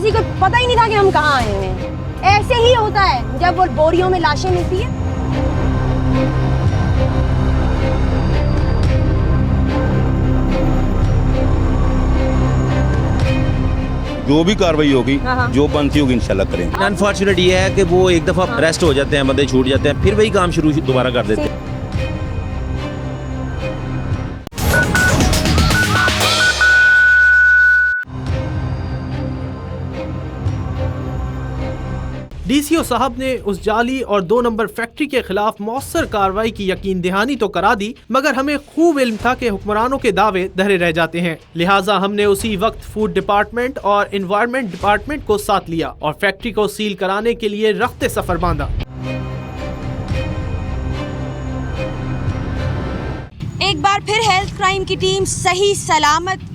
किसी को पता ही नहीं था कि हम कहाँ आए हुए हैं। ऐसे ही होता है जब वो बोरियों में लाशें मिलती है। जो भी कार्रवाई होगी, जो बनती होगी इंशाल्लाह करेंगे। अनफॉर्चुनेट ये है कि वो एक दफ़ा अरेस्ट हो जाते हैं, बंदे छूट जाते हैं, फिर वही काम शुरू दोबारा कर देते हैं। डीसीओ साहब ने उस जाली और 2 नंबर फैक्ट्री के खिलाफ मौसर कार्रवाई की यकीन दहानी तो करा दी, मगर हमें खूब इल्म था कि हुक्मरानों के दावे धरे रह जाते हैं। लिहाजा हमने उसी वक्त फूड डिपार्टमेंट और एनवायरनमेंट डिपार्टमेंट को साथ लिया और फैक्ट्री को सील कराने के लिए रफ्ते सफर बांधा। एक बार फिर हेल्थ क्राइम की टीम सही सलामत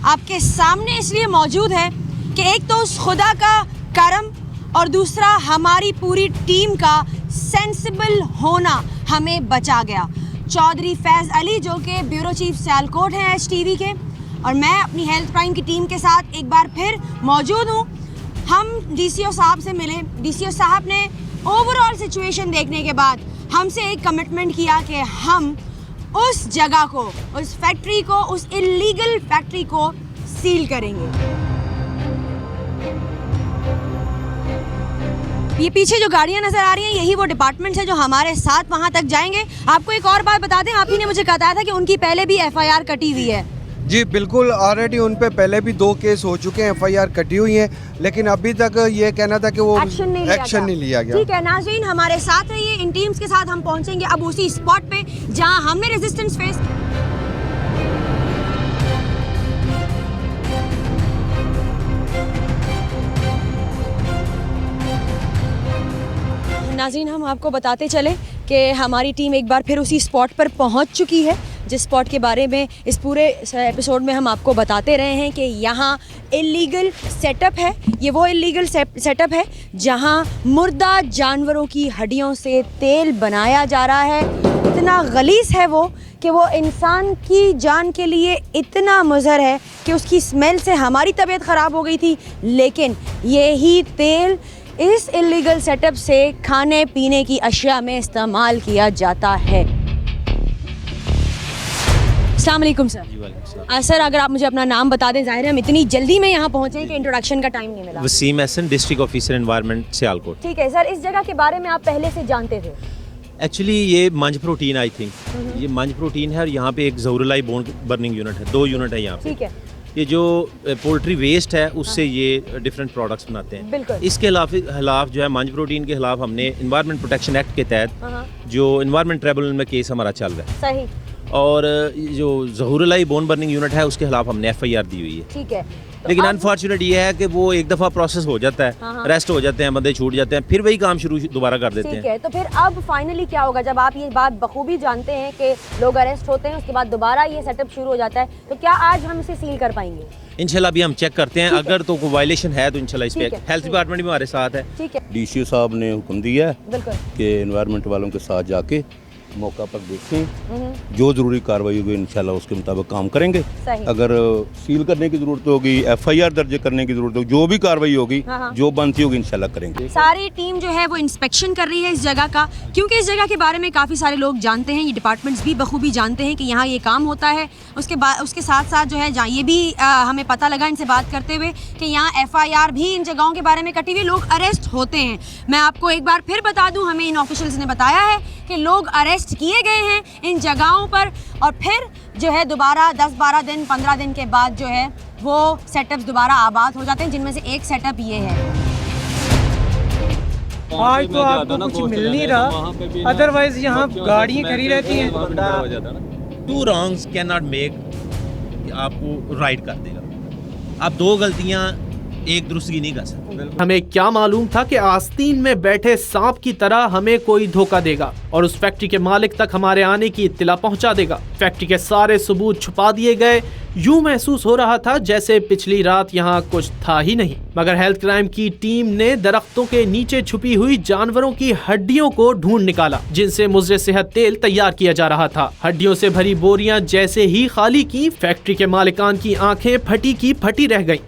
आपके सामने इसलिए मौजूद है कि एक तो उस खुदा का करम और दूसरा हमारी पूरी टीम का सेंसिबल होना हमें बचा गया। चौधरी फैज़ अली जो कि ब्यूरो चीफ सियालकोट हैं HTV के, और मैं अपनी हेल्थ क्राइम की टीम के साथ एक बार फिर मौजूद हूँ। हम DCO साहब से मिले। DCO साहब ने ओवरऑल सिचुएशन देखने के बाद हमसे एक कमिटमेंट किया कि हम उस जगह को, उस फैक्ट्री को, उस इलीगल फैक्ट्री को सील करेंगे। ये पीछे जो गाड़ियां नजर आ रही हैं, यही वो डिपार्टमेंट्स हैं जो हमारे साथ वहां तक जाएंगे। आपको एक और बात बता दें, आप ही ने मुझे बताया था कि उनकी पहले भी FIR कटी हुई है। जी बिल्कुल, ऑलरेडी उन पे पहले भी 2 केस हो चुके हैं, FIR कटी हुई है, लेकिन अभी तक ये कहना था कि वो एक्शन नहीं लिया गया। ठीक है नाज़रीन, हमारे साथ रहिए। इन टीम्स के साथ हम पहुंचेंगे अब उसी स्पॉट पे जहां हमने रेजिस्टेंस फेस। नाज़रीन, हम आपको बताते चले कि हमारी टीम एक बार फिर उसी स्पॉट पर पहुंच चुकी है जिस स्पॉट के बारे में इस पूरे एपिसोड में हम आपको बताते रहे हैं कि यहाँ इलीगल सेटअप है। ये वो इलीगल सेटअप है जहाँ मुर्दा जानवरों की हड्डियों से तेल बनाया जा रहा है। इतना गलीज़ है वो कि वो इंसान की जान के लिए इतना मुज़र है कि उसकी स्मेल से हमारी तबीयत ख़राब हो गई थी। लेकिन यही तेल इस इलीगल सेटअप से खाने पीने की अशिया में इस्तेमाल किया जाता है। अस्सलाम वालेकुम सर। सर अगर आप मुझे अपना नाम बता दें, जाहिर है हम इतनी जल्दी में यहाँ पहुँचे कि इंट्रोडक्शन का टाइम नहीं मिला। Waseem Ehsan, district officer environment Sialkot. ठीक है सर, इस जगह के बारे में आप पहले से जानते थे? एक्चुअली ये मंज प्रोटीन, आई थिंक ये मंज प्रोटीन है और यहाँ पे एक ज़हूरुल्लाह बोन बर्निंग यूनिट है, 2 यूनिट है यहाँ पे। ठीक है। ये जो पोल्ट्री वेस्ट है उससे ये डिफरेंट प्रोडक्ट्स बनाते हैं। बिल्कुल। इसके खिलाफ जो है मंज प्रोटीन के खिलाफ हमने एनवायरनमेंट प्रोटेक्शन एक्ट के तहत जो एनवायरनमेंट ट्रिब्यूनल में केस हमारा चल रहा है। सही। और जो ज़हूरुल्लाह बोन बर्निंग यूनिट है उसके खिलाफ हमने FIR दी हुई है। ठीक है। लेकिन अनफॉर्चुनेट ये है कि वो एक दफ़ा प्रोसेस हो जाता है, अरेस्ट हो जाते हैं, बंदे छूट जाते हैं, फिर वही काम शुरू दोबारा कर देते हैं। ठीक है, तो फिर अब फाइनली क्या होगा? जब आप ये बात बखूबी जानते हैं कि लोग अरेस्ट होते हैं, उसके बाद दोबारा ये सेटअप शुरू हो जाता है, तो क्या आज हम इसे सील कर पाएंगे? इंशाल्लाह अभी हम चेक करते हैं, अगर तो कोई वायलेशन है तो इंशाल्लाह इस पे हेल्थ डिपार्टमेंट भी हमारे साथ है। ठीक है। DCO साहब ने हुक्म दिया है बिल्कुल कि एनवायरनमेंट वालों के साथ जाके मौका पर देखें, जो ज़रूरी कार्रवाई होगी इंशाल्लाह उसके मुताबिक काम करेंगे। अगर सील करने की ज़रूरत होगी, FIR दर्ज करने की ज़रूरत होगी, जो भी कार्रवाई होगी, जो बनती होगी इंशाल्लाह करेंगे। सारी टीम जो है वो इंस्पेक्शन कर रही है इस जगह का, क्योंकि इस जगह के बारे में काफ़ी सारे लोग जानते हैं, ये डिपार्टमेंट्स भी बखूबी जानते हैं कि यहाँ ये काम होता है। उसके साथ साथ जो है ये भी हमें पता लगा इनसे बात करते हुए कि यहाँ FIR भी इन जगहों के बारे में कटी हुई, लोग अरेस्ट होते हैं। मैं आपको एक बार फिर बता दूँ, हमें इन ऑफिशियल्स ने बताया है कि लोग अरेस्ट किए गए हैं इन जगहों पर, और फिर जो है दोबारा 10-12 दिन 15 दिन के बाद जो है वो सेटअप्स दोबारा आबाद हो जाते हैं, जिनमें से एक सेटअप ये है। आज तो आपको कुछ मिल नहीं रहा, अदरवाइज यहाँ गाड़ियाँ खड़ी रहती हैं। 2 wrongs cannot make कि आपको राइट कर देगा। आप 2 गलतियाँ एक दुरुस्तगी नहीं कर सकते। हमें क्या मालूम था कि आस्तीन में बैठे सांप की तरह हमें कोई धोखा देगा और उस फैक्ट्री के मालिक तक हमारे आने की इत्तिला पहुंचा देगा। फैक्ट्री के सारे सबूत छुपा दिए गए। यूं महसूस हो रहा था जैसे पिछली रात यहाँ कुछ था ही नहीं। मगर हेल्थ क्राइम की टीम ने दरख्तों के नीचे छुपी हुई जानवरों की हड्डियों को ढूंढ निकाला, जिनसे मुज़र सेहत तेल तैयार किया जा रहा था। हड्डियों से भरी बोरियां जैसे ही खाली की, फैक्ट्री के मालिकान की आंखें फटी की फटी रह गईं।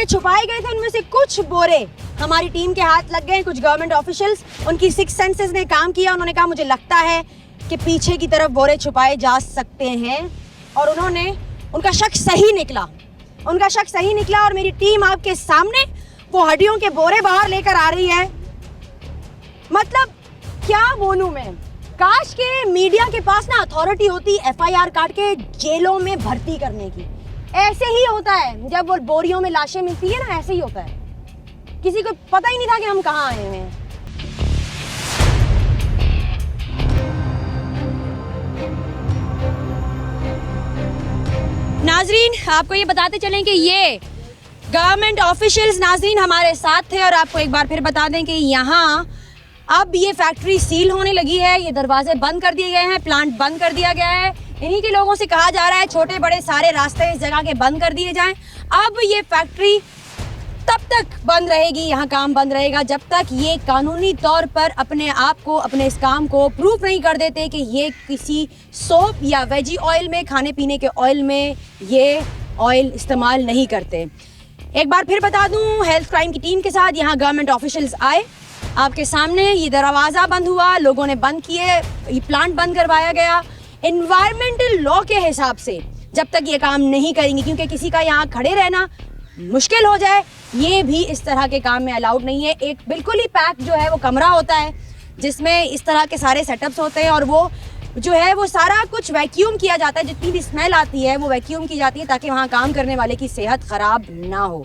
बोरे छुपाए गए थे, उनमें से कुछ बोरे हमारी टीम के हाथ लग गए। कुछ गवर्नमेंट ऑफिशियल्स, उनकी सिक्स सेंसेस ने काम किया। उन्होंने कहा मुझे लगता है कि पीछे की तरफ बोरे छुपाए जा सकते हैं, और उनका शक सही निकला। उनका शक सही निकला और मेरी टीम आपके सामने वो हड्डियों के बोरे बाहर लेकर आ रही है। मतलब क्या बोलूं मैं, काश के मीडिया के पास ना अथॉरिटी होती FIR काट के जेलों में भर्ती करने की। ऐसे ही होता है जब वो बोरियों में लाशें मिलती है ना, ऐसे ही होता है। किसी को पता ही नहीं था कि हम कहाँ आए हुए हैं। नाजरीन, आपको ये बताते चलें कि ये गवर्नमेंट ऑफिशियल्स नाजरीन हमारे साथ थे, और आपको एक बार फिर बता दें कि यहाँ अब ये फैक्ट्री सील होने लगी है। ये दरवाजे बंद कर दिए गए हैं, प्लांट बंद कर दिया गया है। इन्हीं के लोगों से कहा जा रहा है छोटे बड़े सारे रास्ते इस जगह के बंद कर दिए जाएं। अब ये फैक्ट्री तब तक बंद रहेगी, यहाँ काम बंद रहेगा जब तक ये कानूनी तौर पर अपने आप को, अपने इस काम को प्रूफ नहीं कर देते कि ये किसी सोप या वेजी ऑयल में, खाने पीने के ऑयल में ये ऑयल इस्तेमाल नहीं करते। एक बार फिर बता दूं, हेल्थ क्राइम की टीम के साथ यहाँ गवर्नमेंट ऑफिशियल्स आए, आपके सामने ये दरवाज़ा बंद हुआ, लोगों ने बंद किए, ये प्लांट बंद करवाया गया। एनवायरमेंटल लॉ के हिसाब से जब तक ये काम नहीं करेंगे, क्योंकि किसी का यहाँ खड़े रहना मुश्किल हो जाए, ये भी इस तरह के काम में अलाउड नहीं है। एक बिल्कुल ही पैक जो है वो कमरा होता है जिसमें इस तरह के सारे सेटअप्स होते हैं, और वो जो है वो सारा कुछ वैक्यूम किया जाता है। जितनी भी स्मेल आती है वो वैक्यूम की जाती है ताकि वहाँ काम करने वाले की सेहत ख़राब ना हो।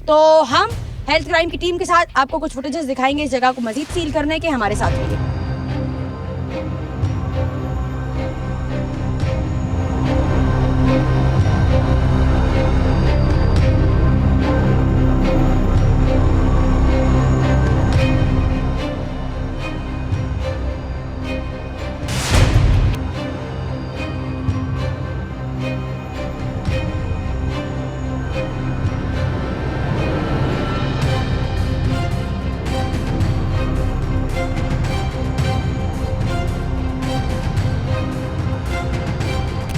तो हम हेल्थ क्राइम की टीम के साथ आपको कुछ फुटेजेस दिखाएंगे इस जगह को मजीद सील करने के। हमारे साथ रहिए।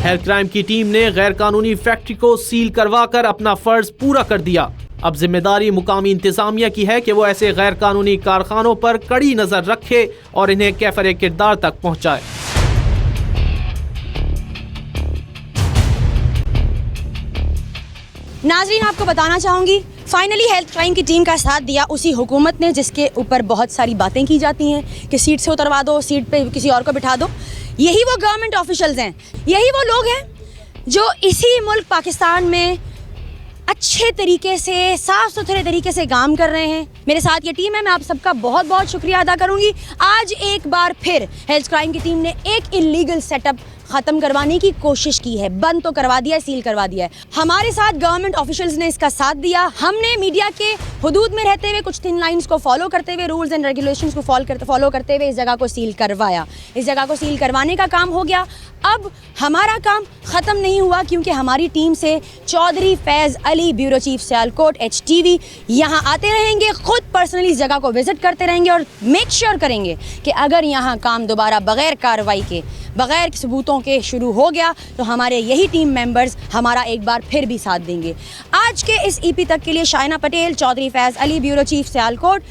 हेल्थ क्राइम की टीम ने गैर कानूनी फैक्ट्री को सील करवाकर अपना फर्ज पूरा कर दिया। अब जिम्मेदारी मुकामी इंतजामिया की है कि वो ऐसे गैर कानूनी कारखानों पर कड़ी नजर रखे और इन्हें कैफरे किरदार तक पहुंचाए। नाजरीन, आपको बताना चाहूंगी, फाइनली हेल्थ क्राइम की टीम का साथ दिया उसी हुकूमत ने जिसके ऊपर बहुत सारी बातें की जाती हैं कि सीट से उतरवा दो, सीट पे किसी और को बिठा दो। यही वो गवर्नमेंट ऑफिशियल्स हैं, यही वो लोग हैं जो इसी मुल्क पाकिस्तान में अच्छे तरीके से, साफ सुथरे तरीके से काम कर रहे हैं। मेरे साथ ये टीम है, मैं आप सबका बहुत बहुत शुक्रिया अदा करूंगी। आज एक बार फिर हेल्थ क्राइम की टीम ने एक इलीगल सेटअप ख़त्म करवाने की कोशिश की है। बंद तो करवा दिया है, सील करवा दिया है। हमारे साथ गवर्नमेंट ऑफिशियल्स ने इसका साथ दिया। हमने मीडिया के हुदूद में रहते हुए, कुछ थिन लाइंस को फॉलो करते हुए, रूल्स एंड रेगुलेशंस को फॉलो करते हुए इस जगह को सील करवाया। इस जगह को सील करवाने का काम हो गया। अब हमारा काम ख़त्म नहीं हुआ, क्योंकि हमारी टीम से Chaudhry Faiz Ali, bureau chief Sialkot HTV, यहाँ आते रहेंगे, खुद पर्सनली इस जगह को विजिट करते रहेंगे और मेक श्योर करेंगे कि अगर यहाँ काम दोबारा बग़ैर कार्रवाई के, बग़ैर सबूतों के शुरू हो गया तो हमारे यही टीम मेंबर्स हमारा एक बार फिर भी साथ देंगे। आज के इस EP तक के लिए शाइना पटेल, चौधरी फैज़ अली, ब्यूरो चीफ सियालकोट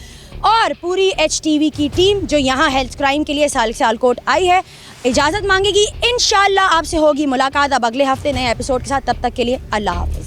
और पूरी HTV की टीम जो यहाँ हेल्थ क्राइम के लिए सियालकोट आई है, इजाज़त मांगेगी। इंशाअल्लाह आपसे होगी मुलाकात अब अगले हफ्ते नए एपिसोड के साथ। तब तक के लिए अल्लाह हाफ़िज़।